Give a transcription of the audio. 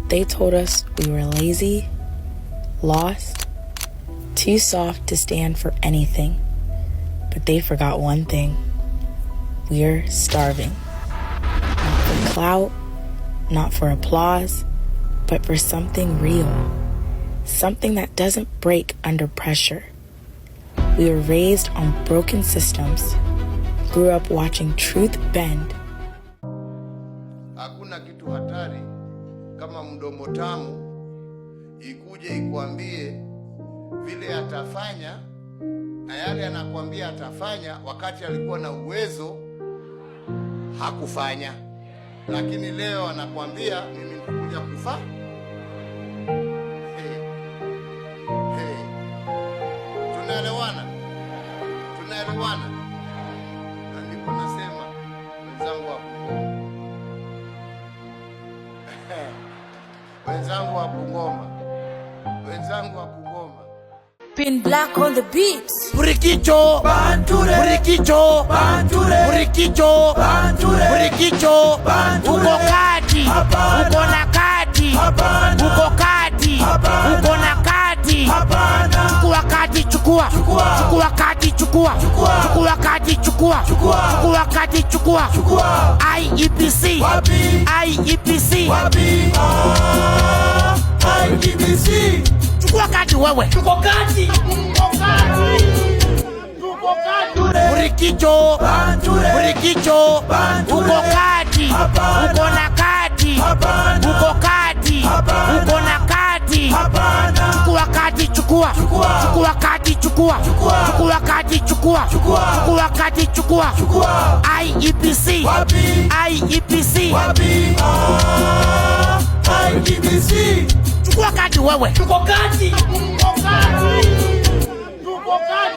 They told us we were lazy, lost, too soft to stand for anything. But they forgot one thing. We're starving. Not for clout, not for applause, but for something real. Something that doesn't break under pressure. We were raised on broken systems, grew up watching truth bend. Hakuna kitu hatari kama mdomo tamu ikuje ikuambie vile atafanya na yale anakuambia atafanya wakati alikuwa na uwezo hakufanya. Lakini leo anakuambia mimi nikuja kufa. Hey. Tunaelewana? Tunaelewana? Na ndipo nasema wenzangu wa Bungoma. Wenzangu wa Bungoma. Wenzangu wa Bungoma. Pin Black on the beats. Murikicho Banture, Murikicho Banture, Murikicho Banture, Murikicho Banture. Uko kati, uko na kati, uko kati, uko na kati. Chukua kati, chukua, chukua kati, chukua, chukua kati, chukua, chukua kati, chukua. IEPC, IEPC, IEPC. Chukua kati wewe. Tuko kati. Murikicho Banture, Murikicho Banture. Uko kati, uko na kati, uko kati, uko na kati. Chukua kati, chukua, chukua kati, chukua, chukua kati, chukua, chukua kati, chukua. IEPC, IEPC, IEPC. Chukua kati wewe. Tuko kati.